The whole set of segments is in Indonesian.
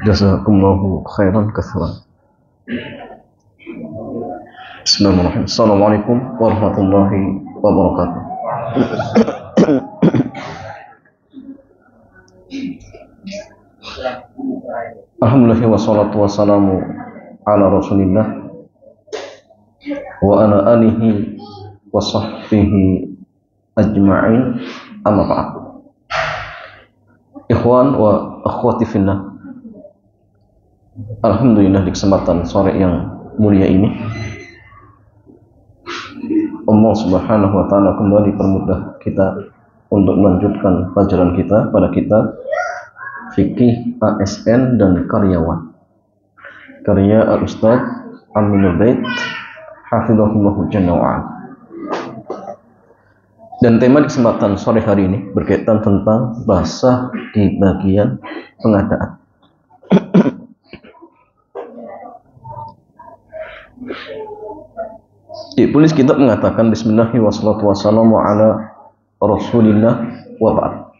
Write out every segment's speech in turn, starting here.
Jazakumullahu khairan katsiran. Bismillahirrahmanirrahim. Assalamualaikum warahmatullahi wabarakatuh. Alhamdulillah wassalatu wassalamu ala Rasulillah wa ala alihi wa sahbihi ajma'in, amma ba'd. Ikhwan wa akhwati fillah, alhamdulillah di kesempatan sore yang mulia ini Allah Subhanahu wa taala kembali permudah kita untuk melanjutkan pelajaran kita pada kitab Fikih ASN dan Karyawan karya Al-Ustaz Aminul Bait hafizahullah jalla wa'ala. Dan tema di kesempatan sore hari ini berkaitan tentang bahasa di bagian pengadaan. Penulis kitab mengatakan bismillahirrahmanirrahim wassalatu wassalamu ala Rasulillah wa ba'd.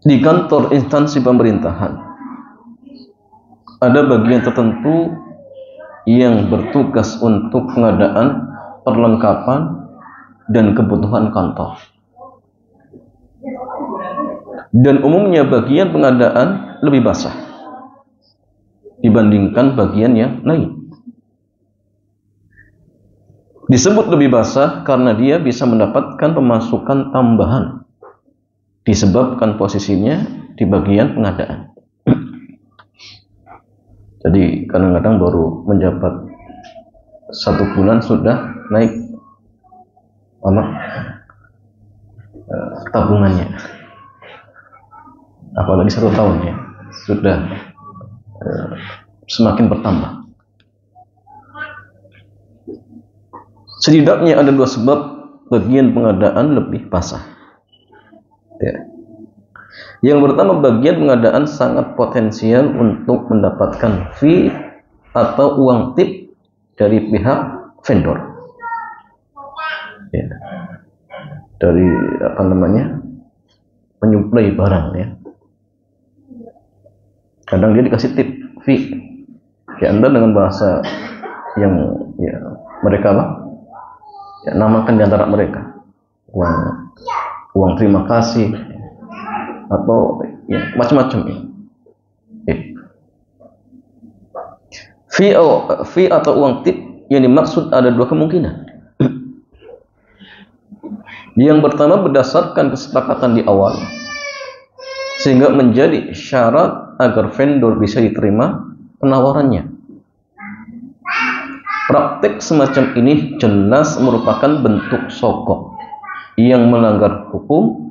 Di kantor instansi pemerintahan ada bagian tertentu yang bertugas untuk pengadaan perlengkapan dan kebutuhan kantor. Dan umumnya bagian pengadaan lebih basah dibandingkan bagian yang lain. Disebut lebih basah karena dia bisa mendapatkan pemasukan tambahan disebabkan posisinya di bagian pengadaan. Jadi kadang-kadang baru menjabat 1 bulan sudah naik tabungannya, apalagi 1 tahun ya sudah semakin bertambah. Setidaknya ada 2 sebab bagian pengadaan lebih basah ya. Yang pertama, bagian pengadaan sangat potensial untuk mendapatkan fee atau uang tip dari pihak vendor ya, dari penyuplai barang ya. Kadang dia dikasih tip fee ya, Anda dengan bahasa yang ya mereka namakan di antara mereka uang terima kasih atau ya macam-macam ya. Fee atau uang tip yang dimaksud ada 2 kemungkinan. Yang pertama, berdasarkan kesepakatan di awal sehingga menjadi syarat agar vendor bisa diterima penawarannya. Praktik semacam ini jelas merupakan bentuk sogok yang melanggar hukum,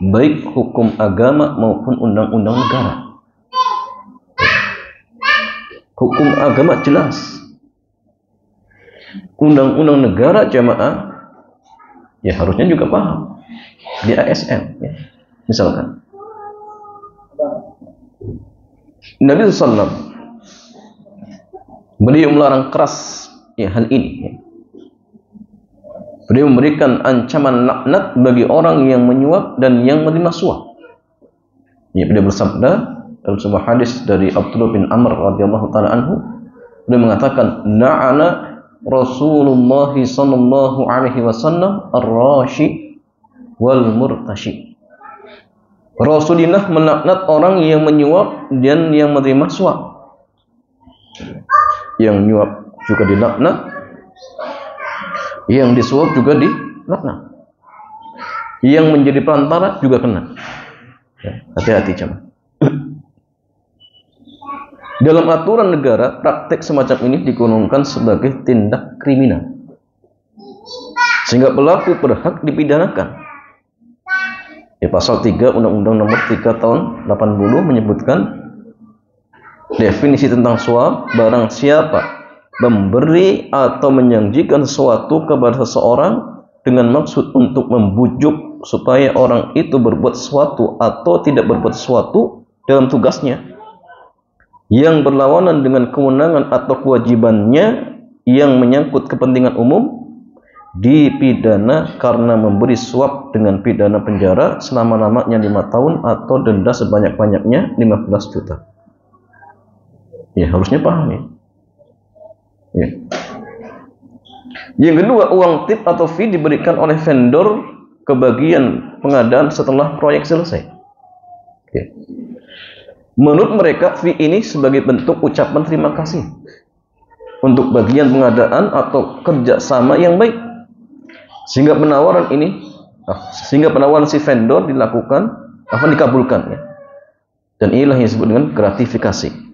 baik hukum agama maupun undang-undang negara. Hukum agama jelas, undang-undang negara jamaah ya harusnya juga paham di ASN ya. Misalkan Nabi SAW beliau melarang keras ya hal ini ya. Beliau memberikan ancaman laknat bagi orang yang menyuap dan yang menerima suap ya. Beliau bersabda dalam sebuah hadis dari Abdullah bin Amr radhiyallahu taala anhu, beliau mengatakan la'ana Rasulullah sallallahu alaihi wasallam ar-rashi wal murtashi. Rasulullah melaknat orang yang menyuap dan yang menerima suap. Yang nyuap juga dilaknat, yang disuap juga dilaknat, yang menjadi perantara juga kena ya, hati-hati jemaah. Dalam aturan negara, praktek semacam ini digolongkan sebagai tindak kriminal sehingga pelaku berhak dipidanakan. Di pasal 3 Undang-Undang Nomor 3 Tahun 80 menyebutkan definisi tentang suap: barang siapa memberi atau menjanjikan sesuatu kepada seseorang dengan maksud untuk membujuk supaya orang itu berbuat sesuatu atau tidak berbuat sesuatu dalam tugasnya yang berlawanan dengan kewenangan atau kewajibannya yang menyangkut kepentingan umum, dipidana karena memberi suap dengan pidana penjara selama-lamanya 5 tahun atau denda sebanyak-banyaknya 15 juta. Ya, harusnya paham ya. Ya. Yang kedua, uang tip atau fee diberikan oleh vendor ke bagian pengadaan setelah proyek selesai. Ya. Menurut mereka, fee ini sebagai bentuk ucapan terima kasih untuk bagian pengadaan atau kerjasama yang baik, sehingga penawaran si vendor dikabulkan ya. Dan inilah yang disebut dengan gratifikasi.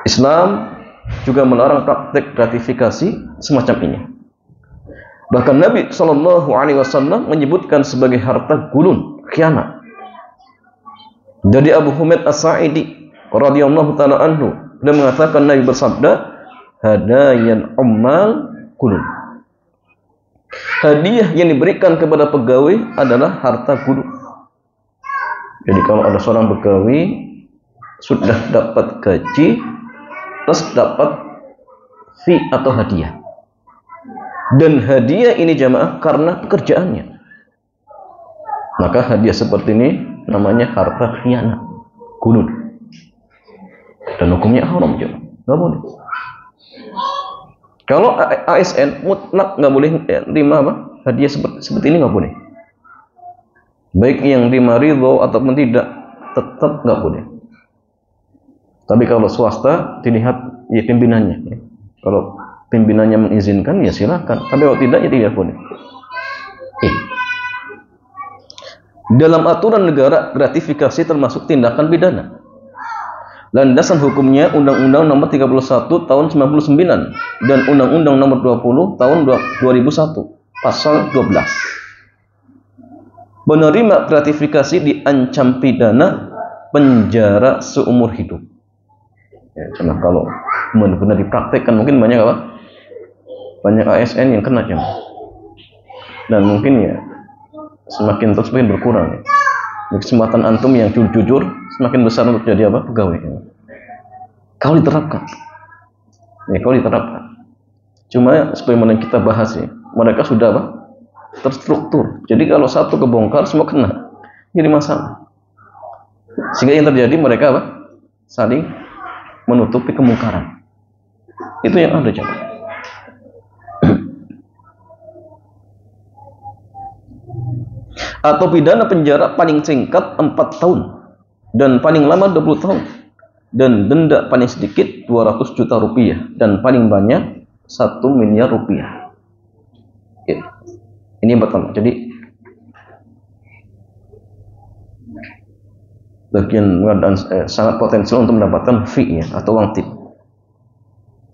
Islam juga melarang praktek gratifikasi semacam ini. Bahkan Nabi SAW menyebutkan sebagai harta gulun, khianat. Dari Abu Humaid As-Sa'idi radhiyallahu taala anhu, dia mengatakan, Nabi bersabda, hadayan ummal gulun. Hadiah yang diberikan kepada pegawai adalah harta gulun. Jadi kalau ada seorang pegawai sudah dapat gaji plus dapat fee atau hadiah, dan hadiah ini jamaah karena pekerjaannya, maka hadiah seperti ini namanya harta khianat, gulun, dan hukumnya haram jamaah, nggak boleh. Kalau ASN mutlak nggak boleh terima hadiah seperti ini, nggak boleh. Baik yang terima ridho ataupun tidak, tetap nggak boleh. Tapi kalau swasta dilihat ya pimpinannya. Ya. Kalau pimpinannya mengizinkan ya silakan. Tapi kalau tidak ya tidak boleh. Dalam aturan negara, gratifikasi termasuk tindakan pidana. Landasan hukumnya Undang-Undang Nomor 31 Tahun 99 dan Undang-Undang Nomor 20 Tahun 2001 Pasal 12. Penerima gratifikasi diancam pidana penjara seumur hidup. Ya, karena kalau benar-benar dipraktekkan mungkin banyak banyak ASN yang kena jam. Dan mungkin ya semakin terus semakin berkurang ya. Kesempatan antum yang jujur semakin besar untuk jadi pegawai ya. Kalau diterapkan. Ya, kalau diterapkan. Cuma sebagaimana kita bahas ya, mereka sudah terstruktur. Jadi kalau satu kebongkar semua kena. Jadi masalah. Sehingga yang terjadi mereka saling menutupi kemungkaran. Itu yang ada jemaah. Atau pidana penjara paling singkat 4 tahun dan paling lama 20 tahun dan denda paling sedikit 200 juta rupiah dan paling banyak 1 miliar rupiah. Ya. Ini yang pertama. Jadi bagian pengadaan sangat potensial untuk mendapatkan fee ya, atau uang tip.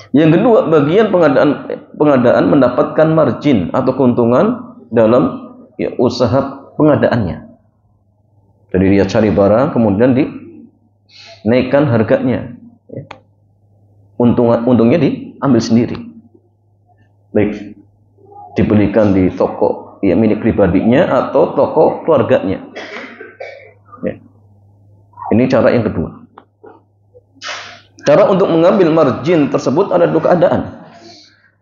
Yang kedua, bagian pengadaan mendapatkan margin atau keuntungan dalam ya, usaha pengadaannya. Jadi dia cari barang kemudian dinaikkan harganya. Ya. Untungnya diambil sendiri. Baik dibelikan di toko ya milik pribadinya atau toko keluarganya. Ya. Ini cara yang kedua. Cara untuk mengambil margin tersebut ada 2 keadaan.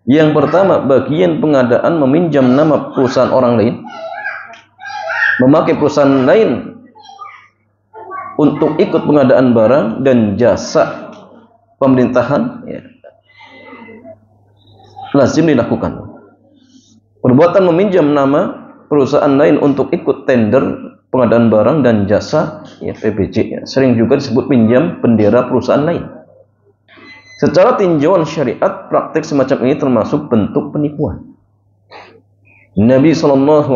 Yang pertama, bagian pengadaan meminjam nama perusahaan orang lain, memakai perusahaan lain untuk ikut pengadaan barang dan jasa pemerintahan, ya, lazim dilakukan. Perbuatan meminjam nama perusahaan lain untuk ikut tender pengadaan barang dan jasa ya, PBJ ya, sering juga disebut pinjam bendera perusahaan lain. Secara tinjauan syariat, praktik semacam ini termasuk bentuk penipuan. Nabi SAW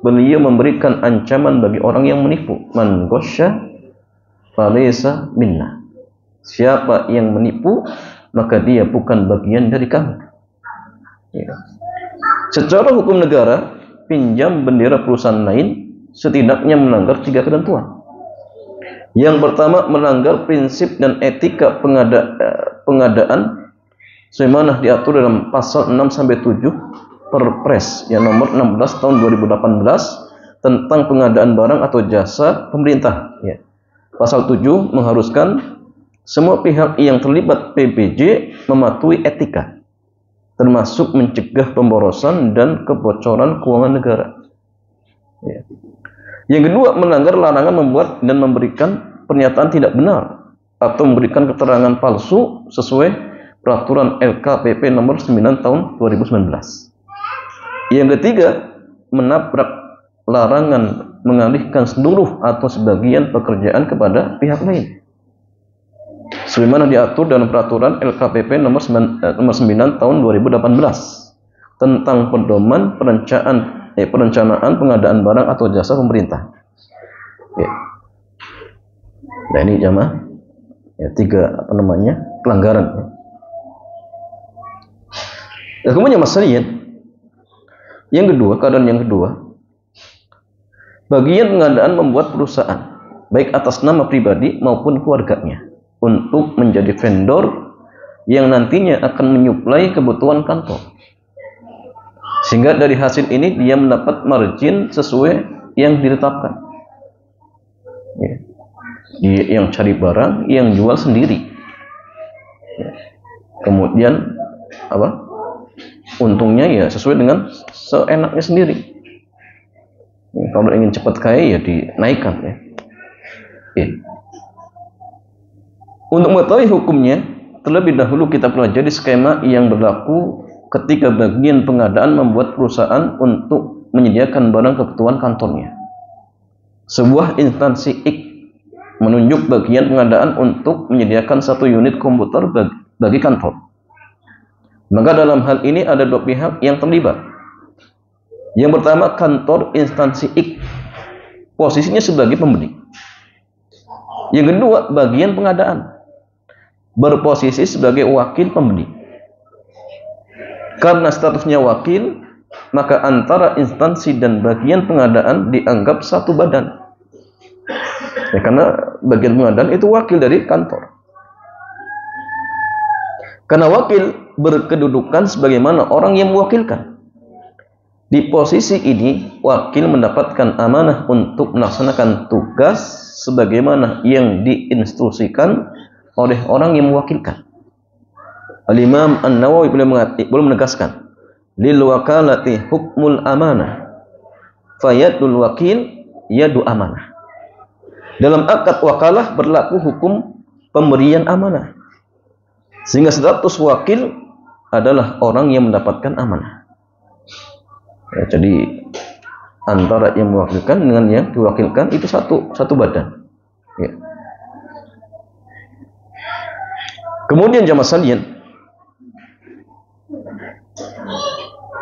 beliau memberikan ancaman bagi orang yang menipu. Man ghasya falaysa minna. Siapa yang menipu maka dia bukan bagian dari kami. Ya. Secara hukum negara, pinjam bendera perusahaan lain setidaknya melanggar 3 ketentuan. Yang pertama, melanggar prinsip dan etika pengadaan sebagaimana diatur dalam pasal 6-7 Perpres yang nomor 16 tahun 2018 tentang pengadaan barang atau jasa pemerintah. Ya. Pasal 7 mengharuskan semua pihak yang terlibat PBJ mematuhi etika. termasuk mencegah pemborosan dan kebocoran keuangan negara. Ya. Yang kedua, melanggar larangan membuat dan memberikan pernyataan tidak benar atau memberikan keterangan palsu sesuai peraturan LKPP nomor 9 tahun 2019. Yang ketiga, menabrak larangan mengalihkan seluruh atau sebagian pekerjaan kepada pihak lain, sebagaimana diatur dalam peraturan LKPP nomor 9 tahun 2018 tentang pedoman perencanaan pengadaan barang atau jasa pemerintah. Ya. Nah ini jamaah, ya, 3 pelanggaran. Ya, kemudian masalahnya yang kedua, keadaan yang kedua, bagian pengadaan membuat perusahaan baik atas nama pribadi maupun keluarganya untuk menjadi vendor yang nantinya akan menyuplai kebutuhan kantor, sehingga dari hasil ini dia mendapat margin sesuai yang ditetapkan. Ya. Dia yang cari barang, yang jual sendiri. Ya. Kemudian untungnya ya sesuai dengan seenaknya sendiri. Ya, kalau ingin cepat kaya ya dinaikkan ya. Ya. Untuk mengetahui hukumnya, terlebih dahulu kita pelajari skema yang berlaku ketika bagian pengadaan membuat perusahaan untuk menyediakan barang kebutuhan kantornya. Sebuah instansi X menunjuk bagian pengadaan untuk menyediakan 1 unit komputer bagi kantor. Maka dalam hal ini ada 2 pihak yang terlibat. Yang pertama, kantor instansi X, posisinya sebagai pembeli. Yang kedua, bagian pengadaan, berposisi sebagai wakil pembeli. Karena statusnya wakil, maka antara instansi dan bagian pengadaan dianggap satu badan. Ya, karena bagian pengadaan itu wakil dari kantor. Karena wakil berkedudukan sebagaimana orang yang mewakilkan. Di posisi ini, wakil mendapatkan amanah untuk melaksanakan tugas sebagaimana yang diinstruksikan oleh orang yang mewakilkan. Al-Imam An-Nawawi boleh menegaskan, lil wakalati hukmul amanah, fayadul wakil yadu amanah. Dalam akad wakalah berlaku hukum pemberian amanah, sehingga status wakil adalah orang yang mendapatkan amanah. Ya, jadi antara yang mewakilkan dengan yang diwakilkan itu satu badan. Ya. Kemudian jamaah sekalian,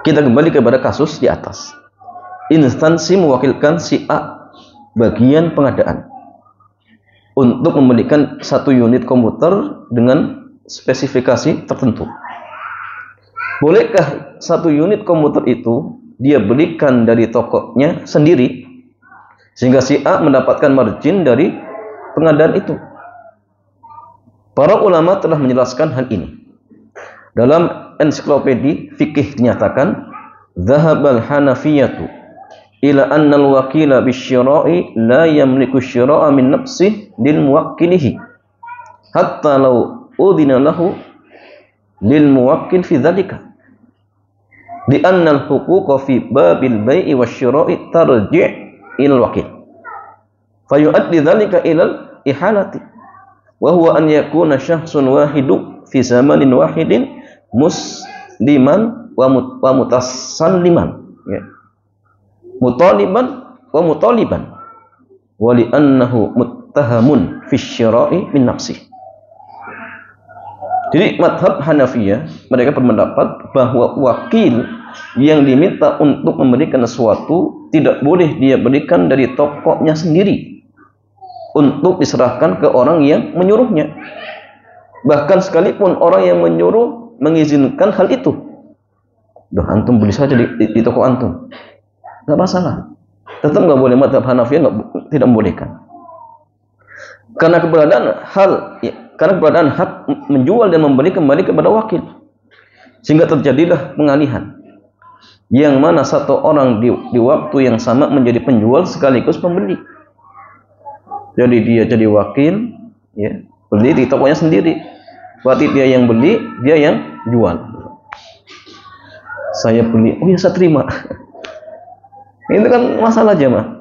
kita kembali kepada kasus di atas. Instansi mewakilkan si A, bagian pengadaan, untuk membelikan 1 unit komputer dengan spesifikasi tertentu. Bolehkah 1 unit komputer itu dia belikan dari tokonya sendiri, sehingga si A mendapatkan margin dari pengadaan itu? Para ulama telah menjelaskan hal ini. Dalam ensiklopedia fikih dinyatakan, "Dhahabal Hanafiyatu ila anna al-wakila bisyira'i la yamliku syira'a min nafsihi lil muwakkilihi hatta law udhina lahu lil muwakkil fi dzalika. Di anna al-huquqa fi babil bai'i wasyira'i tarji' ila al-wakil. Fayu'addi dzalika ila al-ihalati. Wa huwa an yakuna syakhsun wahidu fi zamanin wahidin musliman wa mutasalliman, ya, mutaliban wa mutaliban, wa li annahu muttahamun fi syira'i min nafsihi." Jadi madhab Hanafiyah, mereka berpendapat bahwa wakil yang diminta untuk memberikan sesuatu tidak boleh dia berikan dari tokonya sendiri untuk diserahkan ke orang yang menyuruhnya. Bahkan sekalipun orang yang menyuruh mengizinkan hal itu, "Duh, antum beli saja di toko antum," nggak masalah. Tetap nggak boleh. Madhab Hanafiyah tidak membolehkan. Karena keberadaan hak menjual dan membeli kembali kepada wakil, sehingga terjadilah pengalihan, yang mana satu orang di waktu yang sama menjadi penjual sekaligus pembeli. Jadi dia jadi wakil, ya, beli di tokonya sendiri. Berarti dia yang beli, dia yang jual. saya beli, oh ya saya terima. Itu kan masalah jemaah.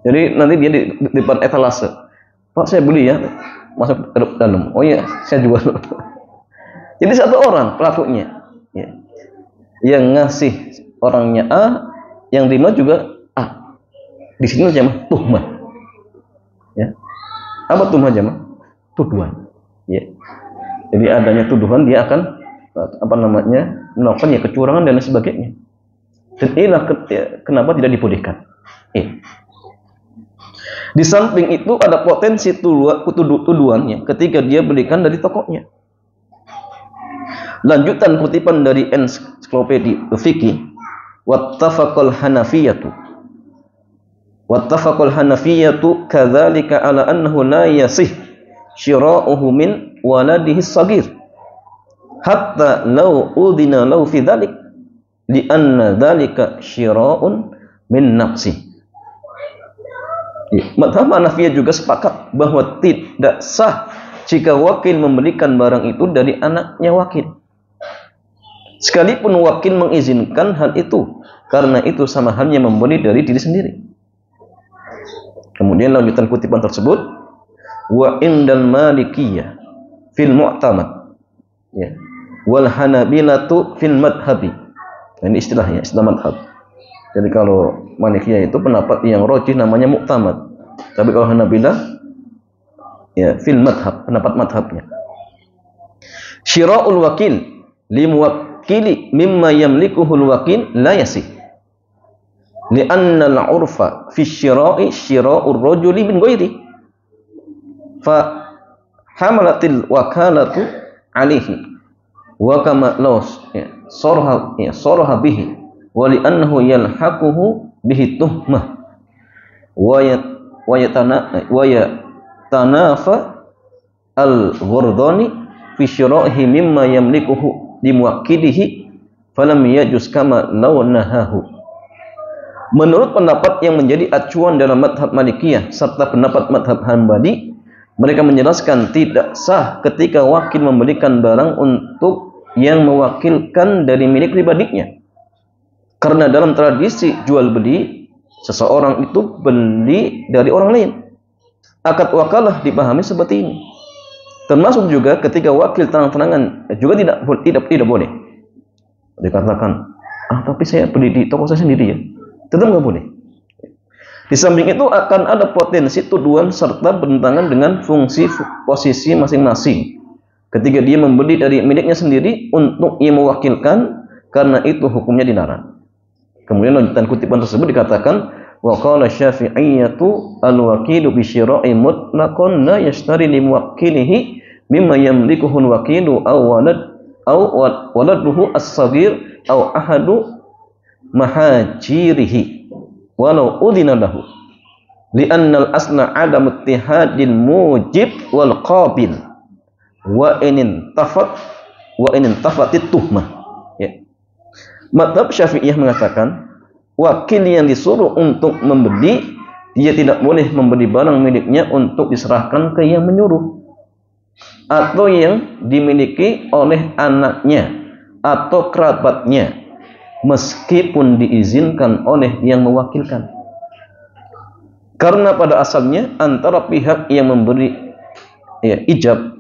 Jadi nanti dia di depan etalase, Pak saya beli ya, masuk ke dalam. Oh iya, saya jual. Jadi satu orang pelakunya, ya, yang ngasih orangnya A, yang terima juga A. Di sini jemaah tuhmah. Ya. Apa tuhmah jemaah? Tuduhan. Ya. Jadi adanya tuduhan dia akan melakukan ya kecurangan dan lain sebagainya. Dan inilah kenapa tidak dibolehkan. Ya. Di samping itu ada potensi tuduhannya ketika dia belikan dari tokonya. Lanjutan kutipan dari ensiklopedia fikih, wattafaqal hanafiyatu kadzalika ala annahu la yasih syira'uhu min waladihi sagir hatta law udina lahu fi dzalik li anna dzalika syira'un min nafsi. Mazhab Hanafiyah juga sepakat bahwa tidak sah jika wakil membelikan barang itu dari anaknya wakil. Sekalipun wakil mengizinkan hal itu, karena itu sama halnya membeli dari diri sendiri. Kemudian lanjutan kutipan tersebut, wa indal malikiyah fil mu'tamad, ya, wal hanabilatu fil madhabi. Ini istilahnya, istilah madhab. Jadi kalau Malikiyah itu pendapat yang rajih namanya mu'tamad. Tapi kalau Hanabilah ya fil madhab, pendapat madhabnya. Syira'ul wakil li muwakkili mimma yamlikuhul wakil la yasih. Li'anna al-'urfa fi syira'i syira'ur rajuli min ghairi. Fa hamalatil wakalatu 'alaihi wa kama laws ya sarha bihi wa li'annahu yalhaquhu bihi tuhmah wa yatanafa al-ghurdani fi syira'ihi mimma yamlikuhu limuwakkilihi falam yajuz kama law nahahu. Menurut pendapat yang menjadi acuan dalam madhab Malikiyah serta pendapat madhab Hanbali, mereka menjelaskan tidak sah ketika wakil membelikan barang untuk yang mewakilkan dari milik pribadinya. Karena dalam tradisi jual beli, seseorang itu beli dari orang lain. Akad wakalah dipahami seperti ini. Termasuk juga ketika wakil terang-terangan juga tidak boleh. Dikatakan, tapi saya beli di toko saya sendiri ya. Tetap nggak boleh. Di samping itu akan ada potensi tuduhan serta bertentangan dengan fungsi posisi masing-masing. Ketika dia membeli dari miliknya sendiri untuk ia mewakilkan, karena itu hukumnya dilarang. Kemudian lanjutan kutipan tersebut dikatakan, wa qala Syafi'iyyatu al-wakilu bi syira'i mutlaqan la yashtari li muwakkilihi mimma yamlikuhu al-wakilu aw waladuhu as-saghir aw ahadu mahajirihi walau udhina lahu li'anna al-asla 'adam ittihadil mujib wal qabil wa in tafatit tuhmah. Ya. Mazhab Syafi'iyah mengatakan wakil yang disuruh untuk membeli, dia tidak boleh membeli barang miliknya untuk diserahkan ke yang menyuruh atau yang dimiliki oleh anaknya atau kerabatnya meskipun diizinkan oleh yang mewakilkan. Karena pada asalnya antara pihak yang memberi ijab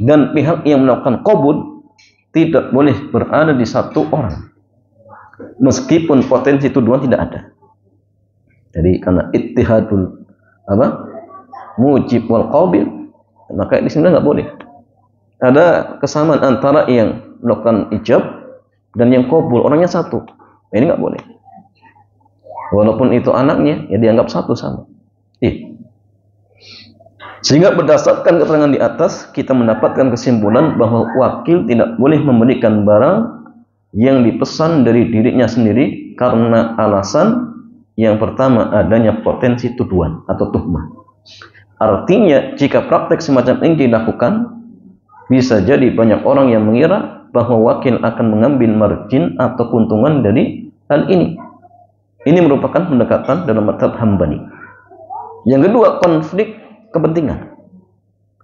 dan pihak yang melakukan qabul tidak boleh berada di satu orang meskipun potensi tuduhan tidak ada. Jadi karena ittihadul mujib wal qabil, maka di sini nggak boleh ada kesamaan antara yang melakukan ijab dan yang qabul, orangnya satu. Ini nggak boleh. Walaupun itu anaknya, ya dianggap satu sama. Sehingga berdasarkan keterangan di atas, kita mendapatkan kesimpulan bahwa wakil tidak boleh memberikan barang yang dipesan dari dirinya sendiri karena alasan yang pertama adanya potensi tuduhan atau tuhmah. Artinya, jika praktek semacam ini dilakukan, bisa jadi banyak orang yang mengira bahwa wakil akan mengambil margin atau keuntungan dari hal ini. Ini merupakan pendekatan dalam mazhab Hambali. Yang kedua, konflik kepentingan.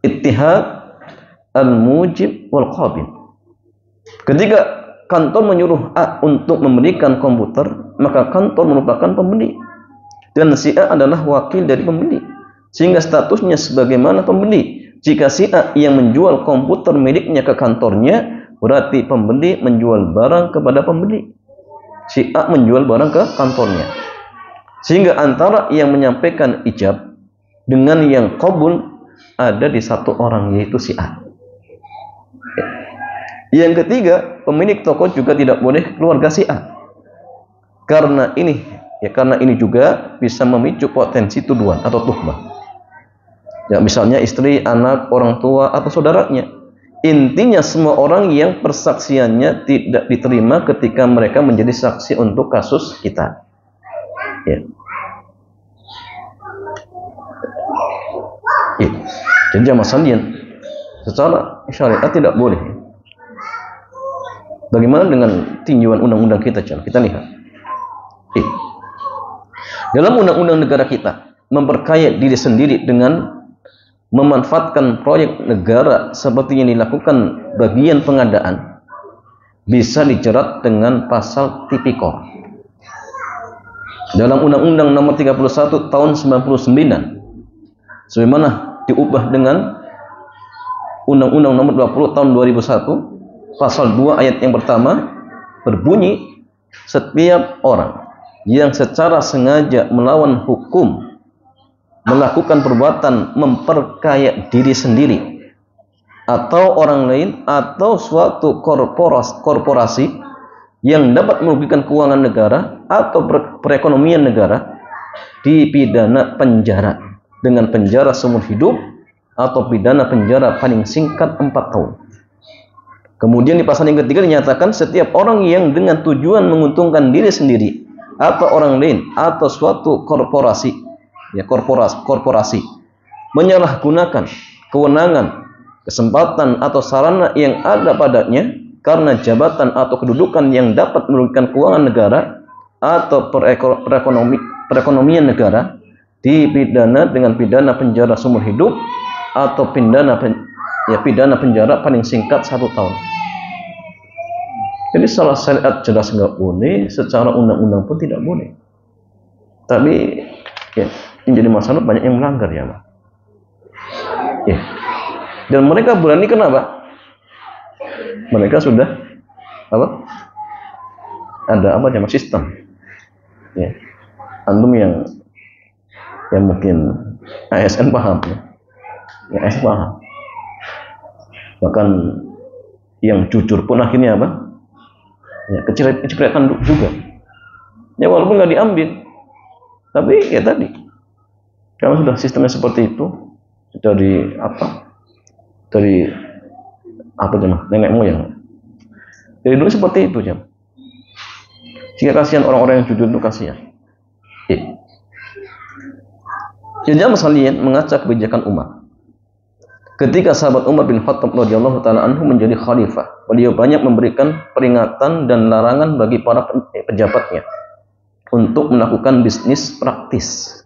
Ittihad al-mujib wal qabil. Ketika kantor menyuruh A untuk membelikan komputer, maka kantor merupakan pembeli. Dan si A adalah wakil dari pembeli. Sehingga statusnya sebagaimana pembeli. Jika si A yang menjual komputer miliknya ke kantornya, berarti pembeli menjual barang kepada pembeli. Si A menjual barang ke kantornya. Sehingga antara yang menyampaikan ijab dengan yang qabul ada di satu orang, yaitu si A. Yang ketiga, pemilik toko juga tidak boleh keluarga si A. Karena ini juga bisa memicu potensi tuduhan atau tuhmah. Ya, misalnya istri, anak, orang tua atau saudaranya. Intinya semua orang yang persaksiannya tidak diterima ketika mereka menjadi saksi untuk kasus kita. Ya. Ya. Jadi jamaah sekalian, secara syariat tidak boleh. Bagaimana dengan tinjauan undang-undang kita? Kita lihat. Dalam undang-undang negara kita, memperkaya diri sendiri dengan memanfaatkan proyek negara seperti yang dilakukan bagian pengadaan bisa dijerat dengan pasal tipikor. Dalam Undang-Undang Nomor 31 Tahun 99, sebagaimana diubah dengan Undang-Undang Nomor 20 Tahun 2001, Pasal 2 ayat yang pertama berbunyi, setiap orang yang secara sengaja melawan hukum melakukan perbuatan memperkaya diri sendiri atau orang lain atau suatu korporasi yang dapat merugikan keuangan negara atau perekonomian negara dipidana penjara dengan penjara seumur hidup atau pidana penjara paling singkat 4 tahun. Kemudian di pasal yang ketiga dinyatakan setiap orang yang dengan tujuan menguntungkan diri sendiri atau orang lain atau suatu korporasi menyalahgunakan kewenangan, kesempatan atau sarana yang ada padanya karena jabatan atau kedudukan yang dapat merugikan keuangan negara atau perekonomian negara dipidana dengan pidana penjara seumur hidup atau pidana penjara paling singkat 1 tahun. Jadi salah syariat jelas nggak boleh, secara undang-undang pun tidak boleh. Tapi ya, yang jadi masalah banyak yang melanggar ya, Pak. Ya. Dan mereka berani kenapa? Mereka sudah apa? Ada apa namanya sistem. Ya. Antum yang mungkin ASN paham ya. Ya, ASN paham. Bahkan yang jujur pun akhirnya apa? Ya, kecipratan juga. Ya walaupun nggak diambil, tapi ya tadi, kalau sudah sistemnya seperti itu dari nenek moyang. Dari dulu seperti itu jam. Sehingga kasihan orang-orang yang jujur itu kasihan. Jadi sekalian mengaca kebijakan Umar. Ketika sahabat Umar bin Khattab radhiyallahu taala anhu menjadi khalifah, beliau banyak memberikan peringatan dan larangan bagi para pejabatnya untuk melakukan bisnis praktis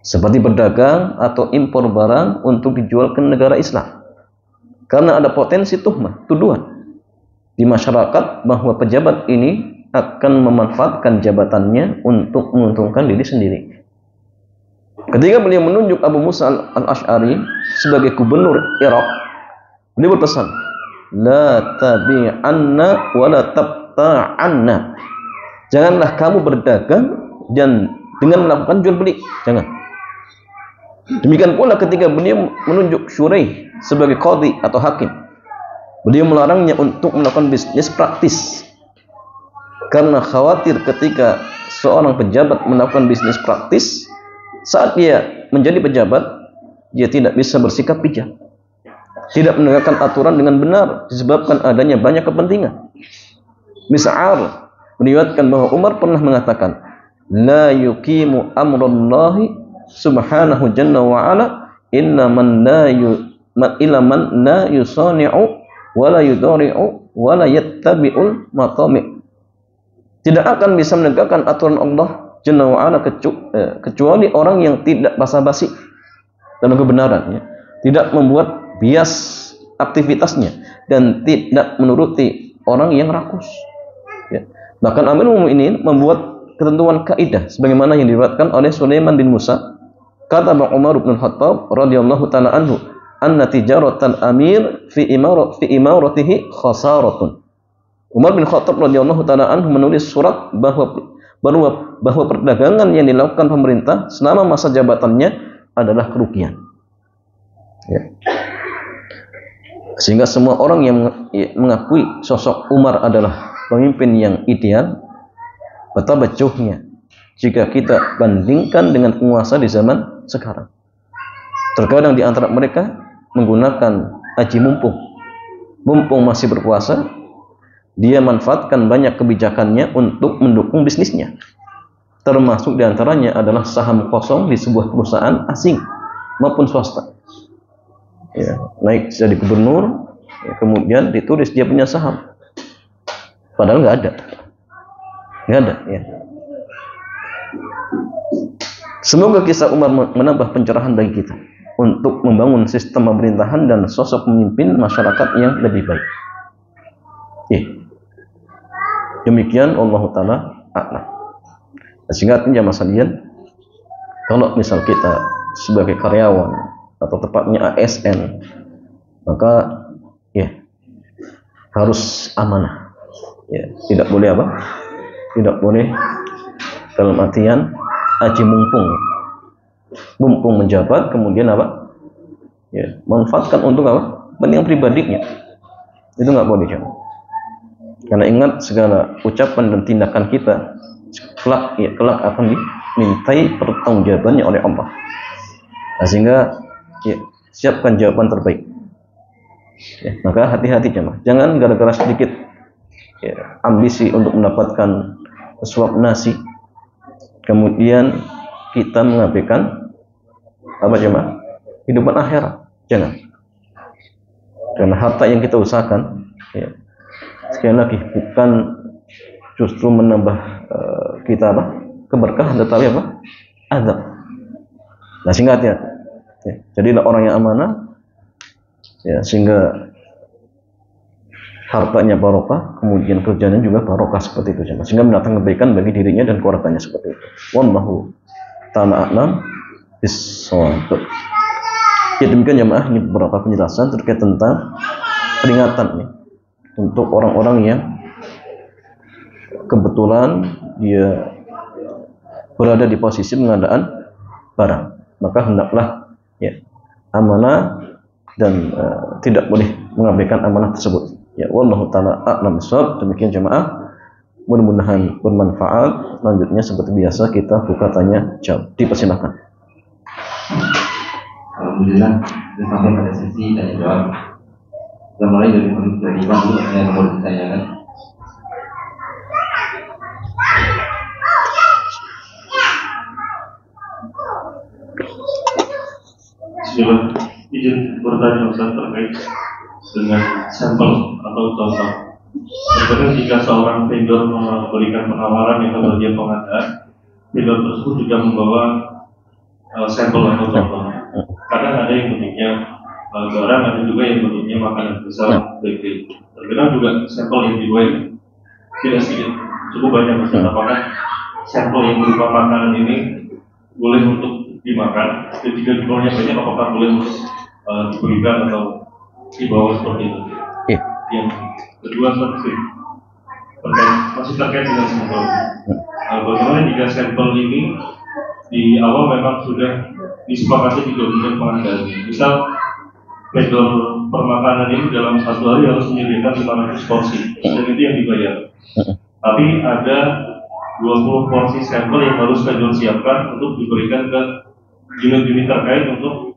seperti berdagang atau impor barang untuk dijual ke negara Islam. Karena ada potensi tuduhan di masyarakat bahwa pejabat ini akan memanfaatkan jabatannya untuk menguntungkan diri sendiri. Ketika beliau menunjuk Abu Musa al-Ash'ari sebagai gubernur Irak, beliau berpesan, la tabi'anna wa la tabta'anna. Janganlah kamu berdagang dan dengan melakukan jual beli, jangan. Demikian pula ketika beliau menunjuk Syuraih sebagai qadhi atau hakim, beliau melarangnya untuk melakukan bisnis praktis. Karena khawatir ketika seorang pejabat melakukan bisnis praktis, saat dia menjadi pejabat, dia tidak bisa bersikap bijak, tidak menegakkan aturan dengan benar disebabkan adanya banyak kepentingan. Mis'ar meriwayatkan bahwa Umar pernah mengatakan, la yuqimu amrullahi subhanahu jalla wa ala illa man la yusani'u wa la yudari'u wa la yattabi'ul matami'. Tidak akan bisa menegakkan aturan Allah Jalla wa'ala kecuali orang yang tidak basa-basi dalam kebenarannya, tidak membuat bias aktivitasnya dan tidak menuruti orang yang rakus. Ya. Bahkan Amirul Mukminin membuat ketentuan kaidah sebagaimana yang diriwayatkan oleh Sulaiman bin Musa. Kata Umar bin Khattab radhiyallahu taala anhu, "Anna tijaratan amir fi imaratihi khasaratun." Umar bin Khattab radhiyallahu taala anhu menulis surat bahwa perdagangan yang dilakukan pemerintah selama masa jabatannya adalah kerugian. Ya. Sehingga semua orang yang mengakui sosok Umar adalah pemimpin yang ideal, betapa jauhnya jika kita bandingkan dengan penguasa di zaman sekarang. Terkadang di antara mereka menggunakan aji mumpung masih berkuasa, dia manfaatkan banyak kebijakannya untuk mendukung bisnisnya. Termasuk di antaranya adalah saham kosong di sebuah perusahaan asing maupun swasta. Ya, naik jadi gubernur, ya, kemudian ditulis dia punya saham, padahal nggak ada. Ya. Semoga kisah Umar menambah pencerahan bagi kita untuk membangun sistem pemerintahan dan sosok pemimpin masyarakat yang lebih baik. Ya. Demikian Allah Ta'ala a'lam. Sehingga jamaah sekalian, kalau misal kita sebagai karyawan atau tepatnya ASN, maka ya harus amanah. Ya, tidak boleh apa? Tidak boleh dalam artian aji mumpung menjabat kemudian apa? Ya, manfaatkan untuk apa? Kepentingan pribadinya. Itu nggak boleh, jangan. Karena ingat segala ucapan dan tindakan kita kelak akan dimintai pertanggungjawabannya oleh Allah. Nah, sehingga ya, siapkan jawaban terbaik. Ya, maka hati-hati jemaah. Jangan gara-gara sedikit ya, ambisi untuk mendapatkan suap nasi, kemudian kita mengabaikan apa jemaah? Kehidupan akhirat. Jangan. Karena harta yang kita usahakan, ya, sekali lagi bukan justru menambah kita apa? Keberkahan, tetapi apa? Azab. Nah, sehingga hati-hati. Ya, jadilah orang yang amanah, ya, sehingga hartanya barokah, kemudian kerjanya juga barokah seperti itu, sehingga mendatangkan kebaikan bagi dirinya dan keluarganya seperti itu. Wallahu ta'ala a'lam bis-shawab. Ya, demikian jemaah, ini beberapa penjelasan terkait tentang peringatan nih untuk orang-orang yang kebetulan dia berada di posisi pengadaan barang, maka hendaklah ya amanah dan tidak boleh mengabaikan amanah tersebut. Ya, wallahu taala a'lam bishawab. Demikian jemaah, mudah-mudahan bermanfaat. Selanjutnya seperti biasa kita buka tanya jawab. Dipersilakan. Alhamdulillah, kita sampai pada sesi tanya jawab. Kita mulai dari Iwan dulu yang nomor ditanyakan. Bismillah, izin bertanya Ustaz terkait dengan sampel atau contoh. Sebenarnya jika seorang vendor memberikan penawaran yang bagian pengadaan, vendor tersebut juga membawa sampel atau contoh. Kadang ada yang bentuknya barang, ada juga yang bentuknya makanan, misal bakery. Terkadang juga sampel yang dibawa tidak sedikit, cukup banyak. Apakah sampel yang berupa makanan ini boleh untuk dimakan? Ketika jumlahnya banyak, apakah boleh untuk diberikan atau dibawa seperti itu? Yang kedua, masih terkait dengan sampel. Bagaimana jika sampel ini di awal memang sudah disepakati di dokumen pengadaan? Misal vendor permakanan ini dalam satu hari harus menyediakan 500 porsi, dan itu yang dibayar. Tapi ada 20 porsi sampel yang harus vendor siapkan untuk diberikan ke unit-unit terkait untuk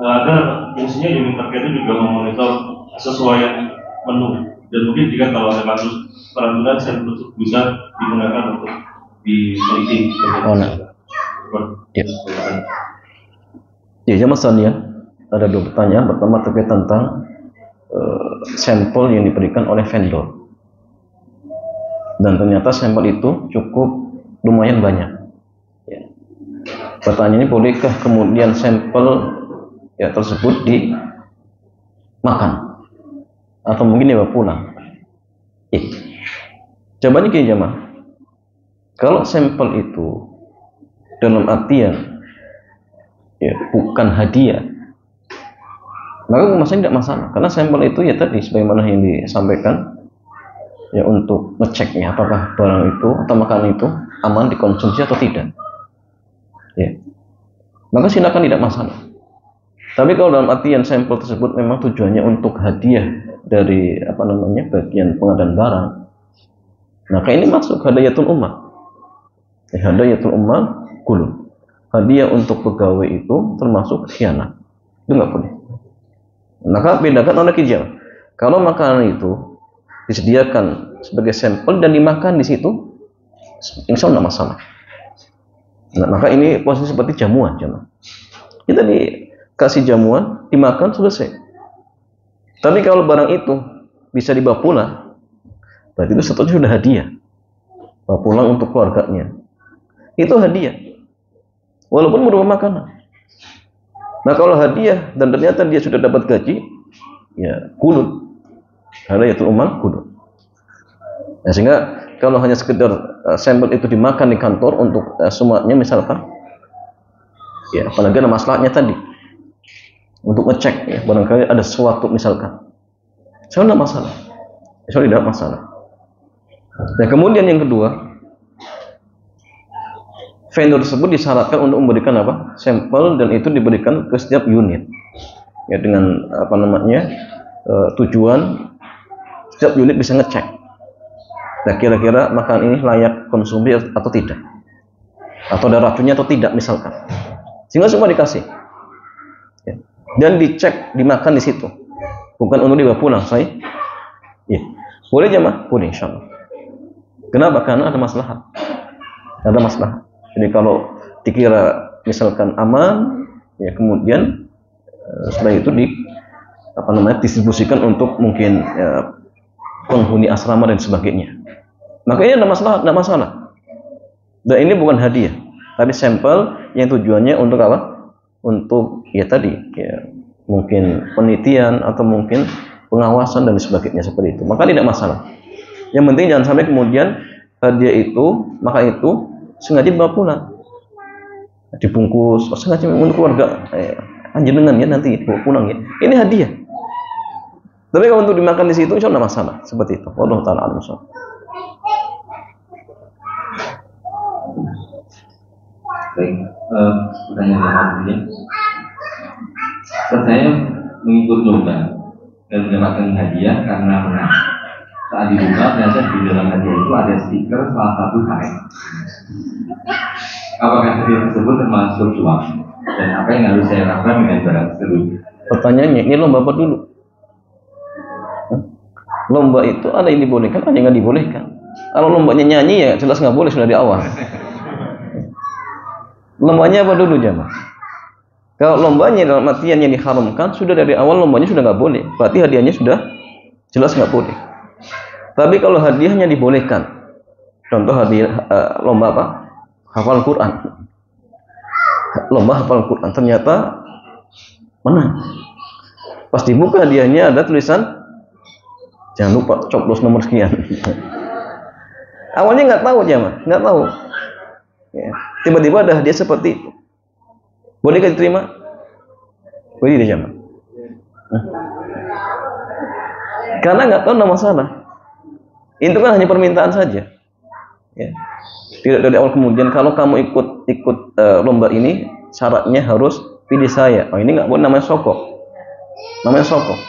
agar fungsinya unit terkait itu juga memonitor kesesuaian menu. Dan mungkin jika kalau ada kasus keracunan, sampel tersebut bisa digunakan untuk diteliti. Ya, jamaah sekalian, ada dua pertanyaan. Pertama terkait tentang sampel yang diberikan oleh vendor. Dan ternyata sampel itu cukup lumayan banyak. Ya. Pertanyaan ini, bolehkah kemudian sampel ya tersebut dimakan atau mungkin dibawa pulang? Jawabannya gini jemaah. Kalau sampel itu dalam artian ya bukan hadiah, maka maksudnya tidak masalah. Karena sampel itu ya tadi sebagaimana yang disampaikan ya untuk ngeceknya apakah barang itu atau makanan itu aman dikonsumsi atau tidak. Ya. Maka silakan, tidak masalah. Tapi kalau dalam artian sampel tersebut memang tujuannya untuk hadiah dari bagian pengadaan barang, maka ini masuk hadayatul ummal. Hadayatul ummal kulun. Hadiah untuk pegawai itu termasuk khianat. Itu nggak boleh. Maka bedakan oleh kijal. Kalau makanan itu disediakan sebagai sampel dan dimakan di situ, insya Allah nggak masalah. Nah, maka ini posisi seperti jamuan, jemaah. Kita dikasih jamuan, dimakan, selesai. Tapi kalau barang itu bisa dibawa pulang, berarti itu statusnya sudah hadiah. Bawa pulang untuk keluarganya. Itu hadiah. Walaupun berupa makanan. Nah kalau hadiah dan ternyata dia sudah dapat gaji, ya kunut. Hadayatul ummal kunut. Ya, sehingga kalau hanya sekedar sampel itu dimakan di kantor untuk semuanya misalkan, ya apalagi ada masalahnya tadi untuk ngecek ya barangkali ada sesuatu misalkan, saya tidak masalah, saya tidak masalah. Dan kemudian yang kedua, vendor tersebut disyaratkan untuk memberikan sampel, dan itu diberikan ke setiap unit ya dengan tujuan setiap unit bisa ngecek. Nah kira-kira makanan ini layak konsumsi atau tidak, atau ada racunnya atau tidak misalkan, sehingga semua dikasih ya. Dan dicek, dimakan di situ, bukan untuk dibawa pulang. Ya. Boleh jemaah? Boleh insyaallah. Kenapa? Karena ada maslahat. Ada maslahat. Jadi kalau dikira misalkan aman, ya kemudian setelah itu distribusikan untuk mungkin ya, penghuni asrama dan sebagainya. Makanya tidak masalah. Dan ini bukan hadiah, tapi sampel yang tujuannya untuk apa? Untuk ya tadi, ya mungkin penelitian atau mungkin pengawasan dan sebagainya seperti itu. Maka tidak masalah. Yang penting jangan sampai kemudian hadiah itu, maka itu sengaja dibawa pulang, dibungkus, sengaja untuk keluarga. Anjenengan ya nanti bawa pulang ya. Ini hadiah. Tapi kalau untuk dimakan di situ, insya Allah masalah seperti itu. Wallahu ta'ala a'lam. Baik, pertanyaan berikutnya. Saya mengikut lomba dan mendapatkan hadiah karena menang. Saat dibuka ternyata di dalam hadiah itu ada stiker salah satu KM. Apakah hadiah tersebut termasuk uang? Dan apa yang harus saya lakukan dengan barang tersebut? Pertanyaannya, ini lomba apa dulu? Lomba itu ada yang dibolehkan, ada yang nggak dibolehkan. Kalau lombanya nyanyi ya jelas nggak boleh sudah di awal. Lombanya apa dulu jemaah? Kalau lombanya dalam artian yang diharamkan, sudah dari awal lombanya sudah nggak boleh. Berarti hadiahnya sudah jelas nggak boleh. Tapi kalau hadiahnya dibolehkan, contoh hadiah lomba apa? Hafal Quran. Lomba hafal Quran ternyata menang. Pas dibuka hadiahnya ada tulisan, jangan lupa coblos nomor sekian. Awalnya nggak tahu jemaah, nggak tahu. Ya. Tiba-tiba ada hadiah seperti itu. Bolehkah diterima? Boleh tidak jemaah? Karena nggak tahu, nggak masalah. Itu kan hanya permintaan saja. Ya. Tidak dari awal kemudian kalau kamu ikut lomba ini syaratnya harus pilih saya. Oh ini nggak boleh, namanya sokok. Namanya sokok.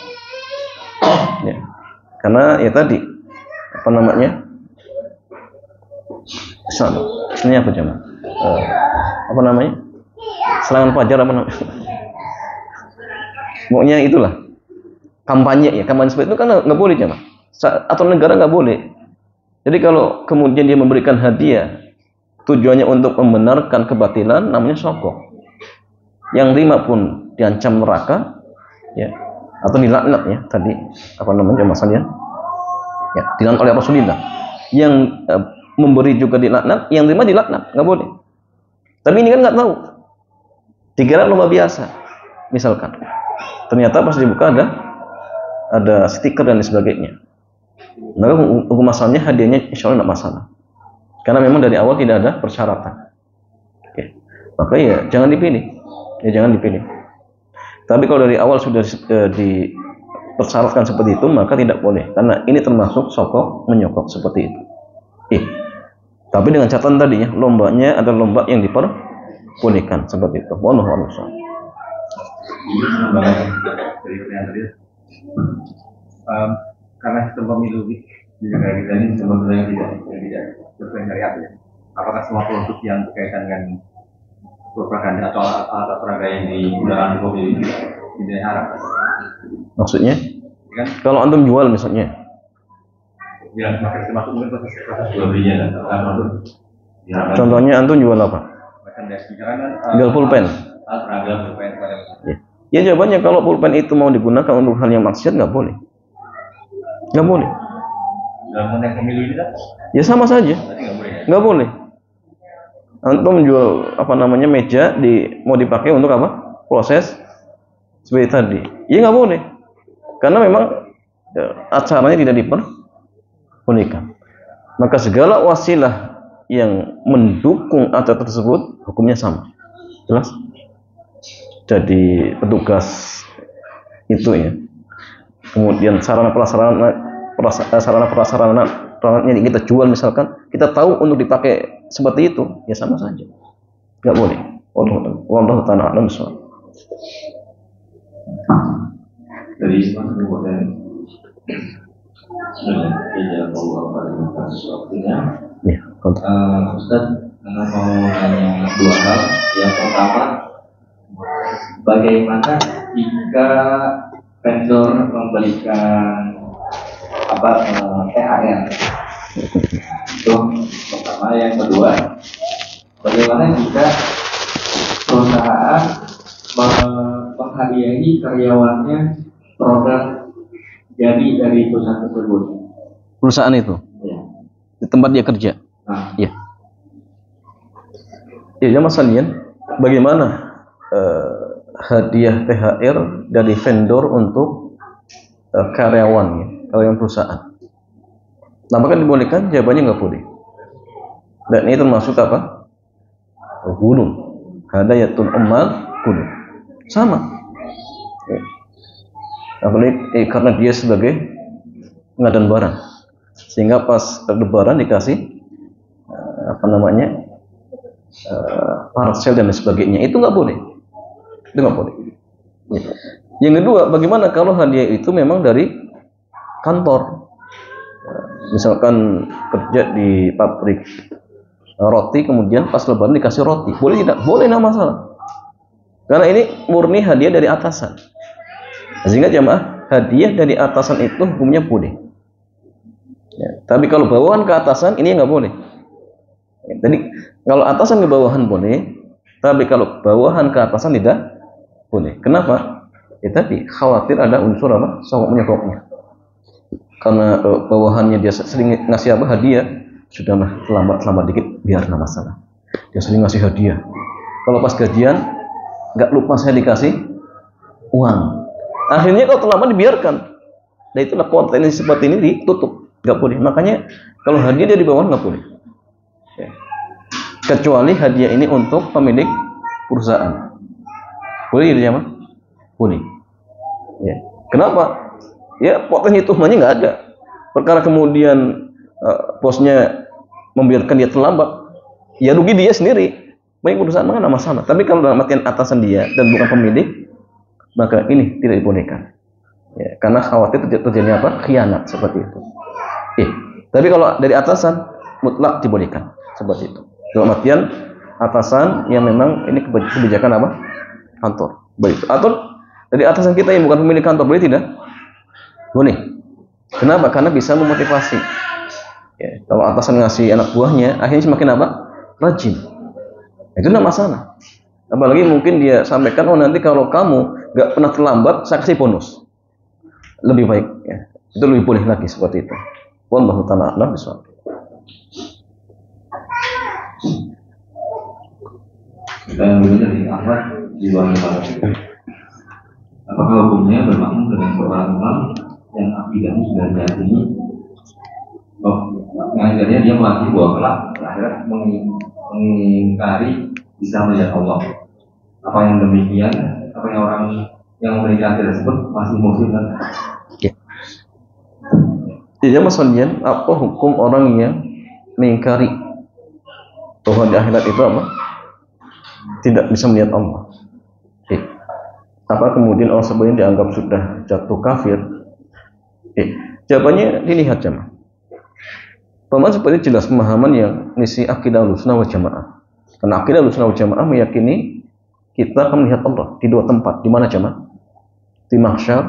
Ya. Karena ya tadi Istilahnya apa jemaah? Serangan fajar apa namanya? Pokoknya itulah. Kampanye seperti itu kan nggak boleh jemaah. Atau negara nggak boleh. Jadi kalau kemudian dia memberikan hadiah tujuannya untuk membenarkan kebatilan, namanya sokok. Yang terima pun diancam neraka, ya, atau dilaknat ya tadi jemaah sekalian. Ya, dilaknat oleh Rasulullah. Yang memberi juga dilaknat, yang terima dilaknat, nggak boleh. Tapi ini kan nggak tahu, dikira lomba biasa, misalkan. Ternyata pas dibuka ada stiker dan sebagainya. Maka hukum asalnya hadiahnya insya Allah tidak masalah. Karena memang dari awal tidak ada persyaratan. Oke. Maka ya jangan dipilih. Ya jangan dipilih. Tapi kalau dari awal sudah dipersyaratkan seperti itu, maka tidak boleh. Karena ini termasuk sokok menyokok seperti itu. Tapi dengan catatan tadinya, lombanya adalah lomba yang diperbolehkan seperti itu. Wallahu a'lam. Karena sistem pemilu di negara kita ini sebenarnya tidak sesuai syariat ya. Apakah semua produk yang berkaitan dengan propaganda atau alat peraga yang digunakan di pemilu ini tidak haram? Maksudnya? Kan? Kalau antum jual misalnya? Ya, maka termasuk mungkin proses jual belinya kan. Contohnya antum jual apa? Jual pulpen. Alat peraga pulpen. Ya jawabannya kalau pulpen itu mau digunakan untuk hal yang maksiat nggak boleh. Nggak boleh. Dalam konteks pemilu ini kan? Ya sama saja. Nggak boleh. Antum menjual meja mau dipakai untuk apa? Proses seperti tadi. Ya nggak boleh. Karena memang acaranya tidak diperbolehkan. Maka segala wasilah yang mendukung acara tersebut hukumnya sama. Jelas? Jadi petugas itu ya. Kemudian sarana prasarana yang kita jual misalkan, kita tahu untuk dipakai seperti itu, ya sama saja. Nggak boleh. Wallahu ta'ala a'lam bishawab. Dari kemudian Ya, Ustaz, mau nanya dua hal. Yang pertama, bagaimana jika vendor memberikan THR? Itu pertama. Yang kedua, bagaimana jika perusahaan menghadiahi karyawannya produk jadi dari perusahaan tersebut? Perusahaan itu? Ya. Di tempat dia kerja? Nah. Ya. Ya, jamaah sekalian, bagaimana hadiah THR dari vendor untuk karyawan perusahaan? Apakah dibolehkan? Jawabannya nggak boleh. Dan ini termasuk apa? Gunung. Hadayatul ummal gunung. Sama. Ya. Apalagi karena dia sebagai pengadaan barang, sehingga pas lebaran dikasih parcel dan sebagainya, itu nggak boleh. Itu nggak boleh. Ya. Yang kedua, bagaimana kalau hadiah itu memang dari kantor? Misalkan kerja di pabrik roti, kemudian pas lebaran dikasih roti, boleh tidak? Boleh, nggak masalah. Karena ini murni hadiah dari atasan. Sehingga jamaah, hadiah dari atasan itu hukumnya boleh. Ya, tapi kalau bawahan ke atasan ini nggak boleh. Ya, jadi kalau atasan ke bawahan boleh, tapi kalau bawahan ke atasan tidak boleh. Kenapa? Ya tadi khawatir ada unsur sokok menyokoknya. Karena bawahannya dia sering ngasih hadiah, sudahlah terlambat dikit biar nggak masalah. Dia sering ngasih hadiah. Kalau pas gajian nggak lupa saya dikasih uang. Akhirnya kalau terlambat dibiarkan. Nah itulah potensi seperti ini ditutup, nggak boleh. Makanya kalau hadiah dia di bawah nggak boleh. Ya. Kecuali hadiah ini untuk pemilik perusahaan. Boleh gitu ya, Mas? Boleh. Ya. Kenapa? Ya potensi tuhmanya nggak ada. Perkara kemudian bosnya membiarkan dia terlambat, ya rugi dia sendiri. Baik perusahaan mana masalah. Tapi kalau dalam artian atasan dia dan bukan pemilik, maka ini tidak dibolehkan. Ya, karena khawatir terjadi khianat seperti itu. Tapi kalau dari atasan mutlak dibolehkan seperti itu. Dalam artian atasan yang memang ini kebijakan kantor. Baik. Atau dari atasan kita yang bukan pemilik kantor, boleh tidak? Boleh. Kenapa? Karena bisa memotivasi. Ya, kalau atasan ngasih anak buahnya, akhirnya semakin rajin. Itu tidak masalah. Apalagi mungkin dia sampaikan, nanti kalau kamu nggak pernah terlambat, saya kasih bonus. Lebih baik. Ya. Itu lebih boleh lagi seperti itu. Wallahu ta'ala a'lam bishawab. Dan dari Ahmad di luar apakah hukumnya bermakna dengan seorang imam yang akidahnya sudah diyakini akhirnya dia mengakui bahwa kelak akhirat mengingkari bisa melihat Allah. Apa yang demikian, apa yang orang yang mereka tersebut masih muslim kan? Jadi maksudnya apa hukum orang yang mengingkari bahwa di akhirat itu apa? Tidak bisa melihat Allah. Apa kemudian orang sebenarnya dianggap sudah jatuh kafir? Jawabannya dilihat jemaah. Pemahaman seperti jelas pemahaman yang misi akidah Ahlussunnah wal Jamaah. Karena akidah Ahlussunnah wal Jamaah meyakini kita akan melihat Allah di dua tempat. Di mana jemaah? Di mahsyar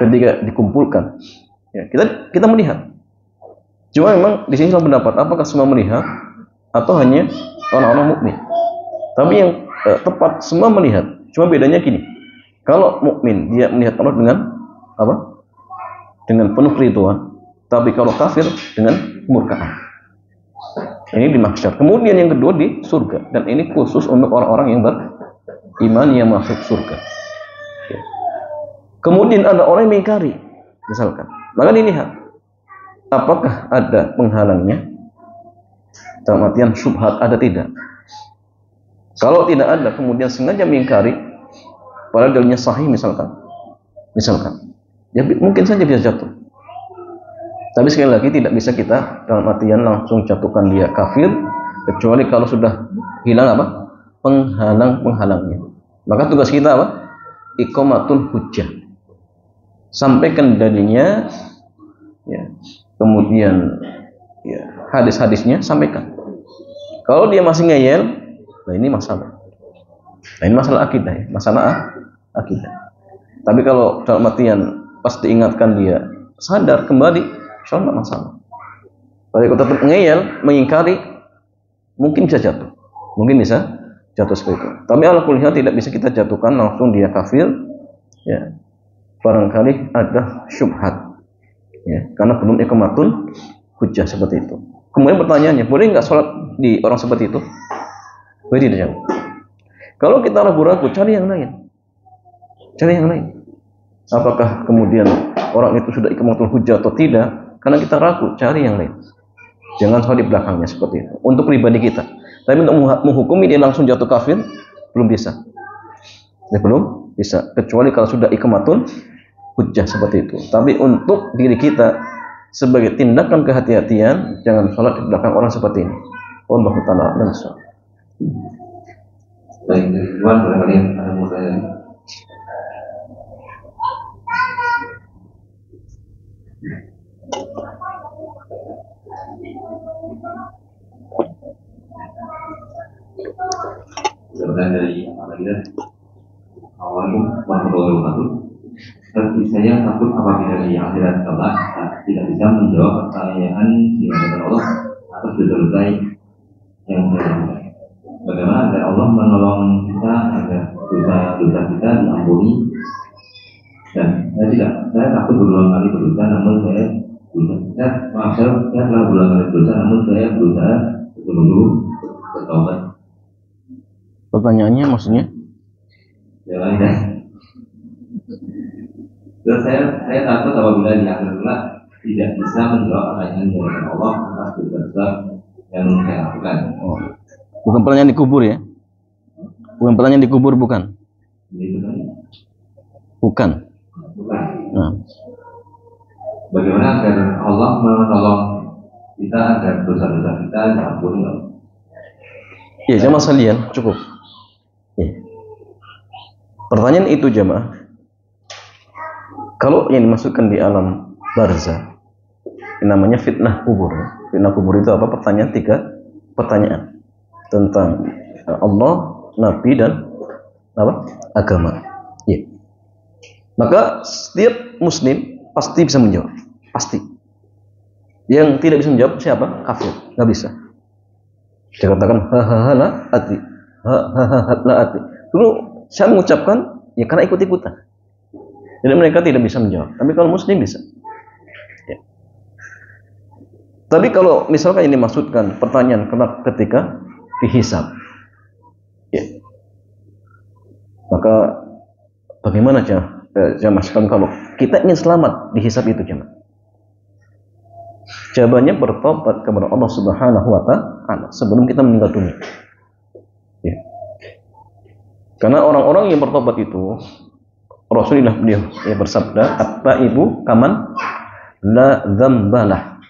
ketika dikumpulkan. Ya, kita melihat. Cuma memang di sini sama pendapat apakah semua melihat atau hanya orang-orang mukmin. Tapi yang tepat semua melihat. Cuma bedanya gini. Kalau mukmin dia melihat Allah dengan apa? Dengan penuh keriduan. Tapi kalau kafir dengan kemurkaan. Ini di mahsyar. Kemudian yang kedua di surga. Dan ini khusus untuk orang-orang yang beriman yang masuk surga. Ya. Kemudian ada orang yang mengingkari, misalkan. Maka dilihat apakah ada penghalangnya, dalam artian syubhat ada tidak. Kalau tidak ada, kemudian sengaja mengingkari, padahal dalilnya sahih misalkan, ya mungkin saja bisa jatuh. Tapi sekali lagi tidak bisa kita dalam artian langsung jatuhkan dia kafir, kecuali kalau sudah hilang apa? Penghalangnya. Maka tugas kita apa? Iqamatul hujjah. Sampaikan dalilnya, ya. Kemudian ya, hadis-hadisnya sampaikan. Kalau dia masih ngeyel, nah ini masalah. Nah ini masalah akidah ya, masalah akidah. Tapi kalau dalam artian pas diingatkan dia sadar kembali, insya Allah masalah. Kalau dia tetap ngeyel, mengingkari, mungkin bisa jatuh. Mungkin bisa jatuh seperti itu. Tapi ala kulli hal tidak bisa kita jatuhkan langsung dia kafir. Ya. Barangkali ada syubhat. Ya, karena belum iqamatul hujjah seperti itu. Kemudian pertanyaannya, boleh nggak sholat di orang seperti itu? Boleh tidak? Kalau kita ragu-ragu, cari yang lain. Cari yang lain. Apakah kemudian orang itu sudah iqamatul hujjah atau tidak? Karena kita ragu, cari yang lain. Jangan sholat di belakangnya seperti itu. Untuk pribadi kita. Tapi untuk menghukumi dia langsung jatuh kafir, belum bisa. Ya, belum bisa. Kecuali kalau sudah iqamatul hujjah seperti itu. Tapi untuk diri kita sebagai tindakan kehati-hatian, jangan sholat di belakang orang seperti ini. Wallahu ta'ala a'lam. Baik, dari Tuhan barangkali ada mau tanya. Pertanyaan dari Al-Qaeda. Assalamualaikum warahmatullahi wabarakatuh. Seperti saya takut apabila di akhirat kelak tidak bisa menjawab pertanyaan di hadapan Allah atas dosa-dosa yang saya lakukan. Bagaimana agar Allah menolong kita agar dosa-dosa kita diampuni? Dan saya takut berulang kali berdosa, namun saya telah berulang kali berdosa, namun saya berusaha betul-betul bertobat. Pertanyaannya maksudnya? Jangan ya. Terus saya takut apabila di akhir kelak tidak bisa menjawab pertanyaan dari Allah atas dosa yang saya lakukan. Oh. Bukan pertanyaan di kubur ya? Bukan pertanyaan di kubur, bukan? Bukan. Nah. Bagaimana agar Allah menolong kita agar dosa-dosa kita diampuni? Ya, jamaah sekalian, cukup. Ya. Pertanyaan itu jamaah, kalau yang dimasukkan di alam barzah, namanya fitnah kubur. Fitnah kubur itu apa? Pertanyaan 3 pertanyaan tentang Allah, Nabi dan apa? Agama. Ya. Maka setiap Muslim pasti bisa menjawab, pasti. Yang tidak bisa menjawab siapa? Kafir, nggak bisa. Dia katakan la ati, la ati. Dulu saya mengucapkan ya karena ikut-ikutan. Jadi mereka tidak bisa menjawab. Tapi kalau Muslim bisa. Ya. Tapi kalau misalkan ini dimaksudkan pertanyaan ketika dihisab, ya. Maka bagaimana jamaah sekalian kalau kita ingin selamat dihisab itu jamaah? Jawabannya bertobat kepada Allah Subhanahu wa taala sebelum kita meninggal dunia. Ya. Karena orang-orang yang bertobat itu Rasulullah beliau bersabda, "At-taibu kaman la dzambalah."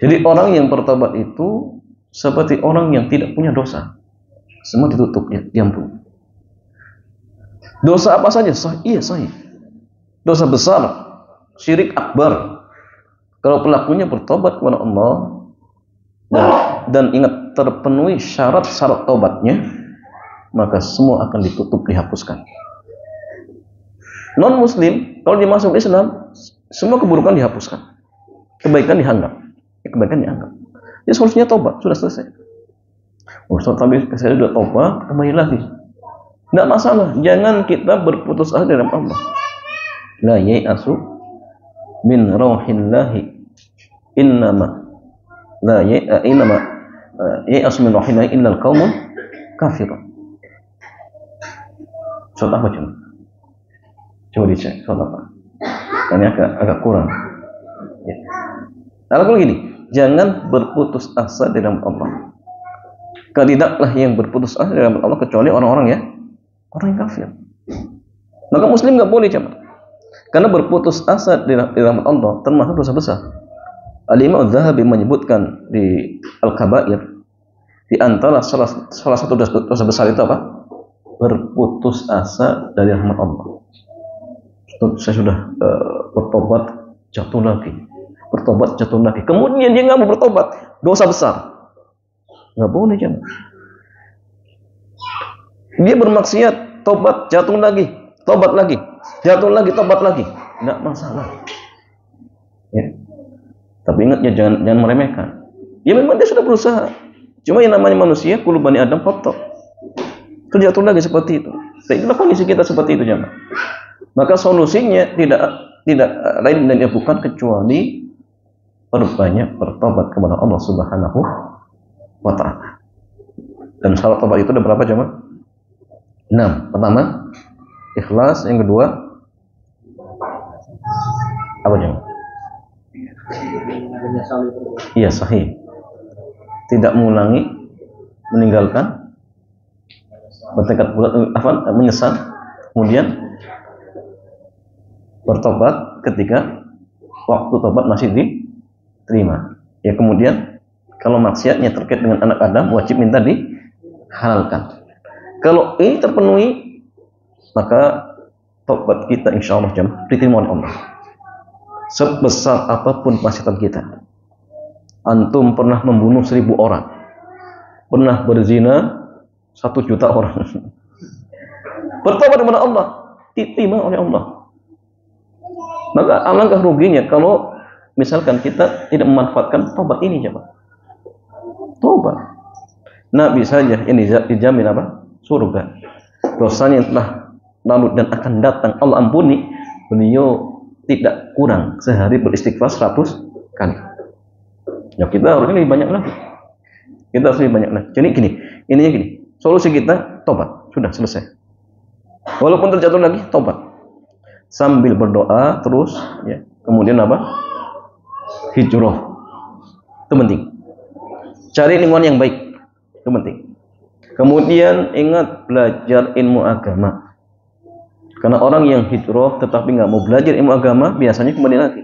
Jadi orang yang bertobat itu seperti orang yang tidak punya dosa. Semua ditutup, diampuni. Dosa apa saja? Iya, sahih. Dosa besar, syirik akbar. Kalau pelakunya bertobat kepada Allah dan ingat terpenuhi syarat-syarat tobatnya, maka semua akan ditutup, dihapuskan. Non-muslim, kalau dia masuk Islam, semua keburukan dihapuskan. Kebaikan dianggap. Ya solusinya tobat, sudah selesai. Ustaz, tapi saya sudah tobat, kembali lagi. Tidak masalah, jangan kita berputus asa dalam Allah. La yai'asu min rauhillahi innama yai'asu min rauhillahi illal qaumul kafirun. Surat apa cuma? Coba dicek surat apa? Ini agak kurang. Ya. Kalau gini, jangan berputus asa dalam Allah. Tidaklah yang berputus asa dalam Allah kecuali orang yang kafir. Maka muslim nggak boleh coba. Karena berputus asa di rahmat Allah termasuk dosa besar. Al-Imam Az-Zahabi menyebutkan di Al-Kabair, di antara salah satu dosa besar itu apa? Berputus asa dari rahmat Allah. Saya sudah bertobat, jatuh lagi. Kemudian dia nggak mau bertobat, dosa besar. Nggak boleh kan? Dia bermaksiat, tobat, jatuh lagi, tobat lagi, jatuh lagi, tobat lagi, nggak masalah. Ya. Tapi ingat ya, jangan meremehkan. Ya memang dia sudah berusaha. Cuma yang namanya manusia, kullu bani Adam kotor. Itu jatuh lagi seperti itu. Itulah kondisi kita seperti itu jemaah. Maka solusinya tidak lain dan bukan kecuali perbanyak bertobat kepada Allah Subhanahu wa ta'ala. Dan syarat tobat itu ada berapa jemaah? 6. Pertama, ikhlas. Yang kedua, apa jemaah? Iya, sahih. Tidak mengulangi, meninggalkan, bertekad bulat, menyesal, kemudian bertobat ketika waktu tobat masih diterima. Ya, kemudian kalau maksiatnya terkait dengan anak Adam, wajib minta dihalalkan. Kalau ini terpenuhi, maka tobat kita insya Allah diterima oleh Allah. Sebesar apapun maksiatan kita. Antum pernah membunuh 1000 orang, pernah berzina 1 juta orang. Bertobat kepada Allah, diterima oleh Allah. Maka alangkah ruginya kalau misalkan kita tidak memanfaatkan tobat ini, coba. Tobat. Nabi saja yang dijamin apa? Surga. Dosanya yang telah lalu dan akan datang Allah ampuni, beliau tidak kurang sehari beristighfar 100 kali. Ya kita harusnya lebih banyak lagi. Jadi ininya gini. Solusi kita tobat, sudah selesai. Walaupun terjatuh lagi, tobat. Sambil berdoa terus, ya. Kemudian apa? Hijrah. Itu penting. Cari lingkungan yang baik. Itu penting. Kemudian ingat belajar ilmu agama. Karena orang yang hijrah tetapi nggak mau belajar ilmu agama, biasanya kembali lagi.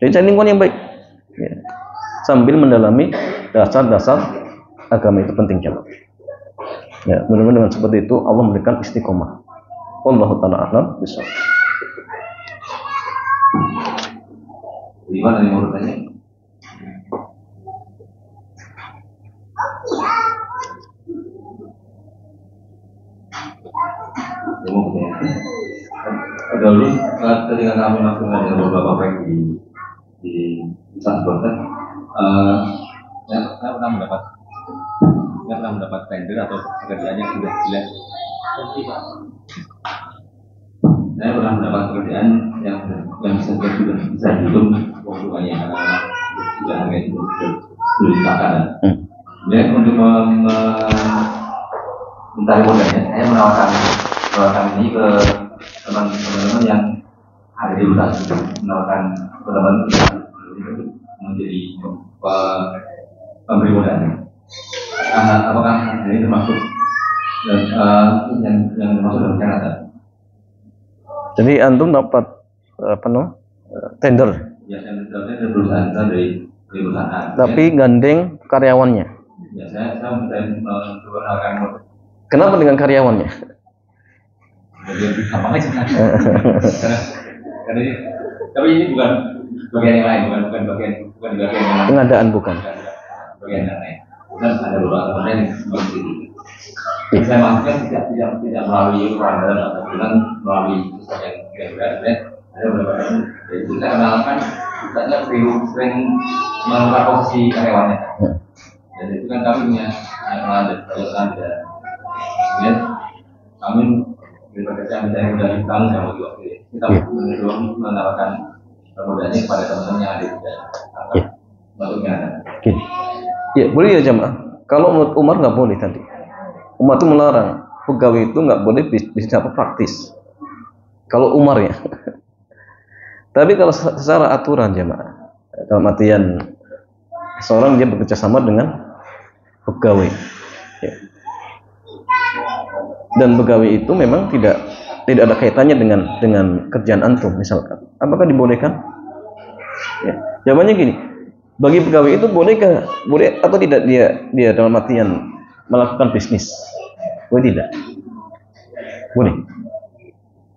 Jadi cari lingkungan yang baik. Ya. Sambil mendalami dasar-dasar agama, itu penting jemaah. Ya, mudah-mudahan dengan seperti itu Allah memberikan istiqomah. Wallahu ta'ala a'lam bishawab. Gimana nih mau tanya? Dulu ketika kami masuk dengan beberapa proyek di Santosa, saya pernah mendapat tender atau pekerjaan yang sudah jelas. Saya pernah mendapat pekerjaan yang bisa dihitung keuntungannya karena sudah harga itu belum disahkan. Dan untuk mencari modalnya, saya menawarkan ini ke teman-teman yang ada di luar, menawarkan teman-teman menjadi pemberi modal. Apakah ini termasuk yang termasuk dalam catatan? Jadi antum dapat tender. Ya, tender perusahaan dari perusahaan. Tapi gandeng karyawannya. Ya, saya mencoba. Kenapa dengan karyawannya? Jadi gampang aja. Karena tapi ini bukan bagian yang lain, bukan di bagian yang lain. Pengadaan bukan. Bagian yang lain. Dan ada beberapa bagian yang seperti itu. Saya maksudnya tidak melalui peranggalan atau bukan melalui yang kira-kira ada beberapa. Jadi kita kenalkan misalnya sering menukar posisi karyawannya. Dan itu kan kami punya ada. Kemudian kami daripada saya mencari modal di tahun yang lebih waktu kita belum menawarkan modalnya kepada teman-teman yang ada di bentuknya. Ya boleh ya jamaah. Kalau menurut Umar nggak boleh tadi. Umar itu melarang pegawai itu nggak boleh bisnis apa praktis. Kalau Umar ya. Tapi kalau secara aturan jamaah, dalam artian seorang dia bekerja sama dengan pegawai. Ya. Dan pegawai itu memang tidak ada kaitannya dengan kerjaan antum misalkan. Apakah dibolehkan? Ya. Jawabannya gini. Bagi pegawai itu boleh atau tidak dia dalam artian melakukan bisnis? Boleh tidak? Boleh.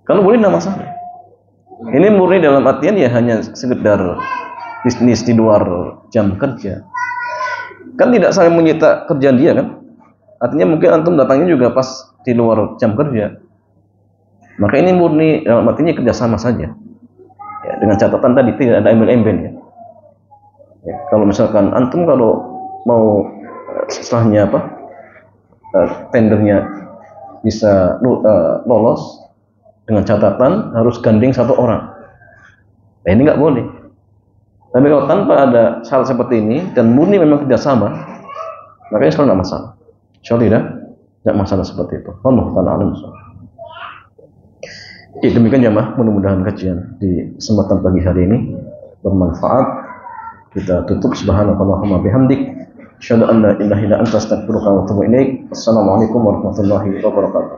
Kalau boleh tidak masalah. Ini murni dalam artian ya hanya sekedar bisnis di luar jam kerja. Kan tidak saling menyita kerjaan dia kan? Artinya mungkin antum datangnya juga pas di luar jam kerja. Maka ini murni dalam artinya kerjasama saja. Ya, dengan catatan tadi tidak ada embel-embel ya. Ya, kalau misalkan antum kalau mau setelahnya tendernya bisa lolos dengan catatan harus gandeng satu orang. Nah, ini nggak boleh. Tapi kalau tanpa ada hal seperti ini dan murni memang kerjasama, maka ini tidak masalah. Insya tidak masalah seperti itu. Allah Ta'ala alam. Ya, demikian jamaah, mudah-mudahan kajian di kesempatan pagi hari ini bermanfaat. Kita tutup subhanakallahumma bihamdik asyhadu an la ilaha illa anta astaghfiruka wa atubu ilaik. Assalamualaikum warahmatullahi wabarakatuh.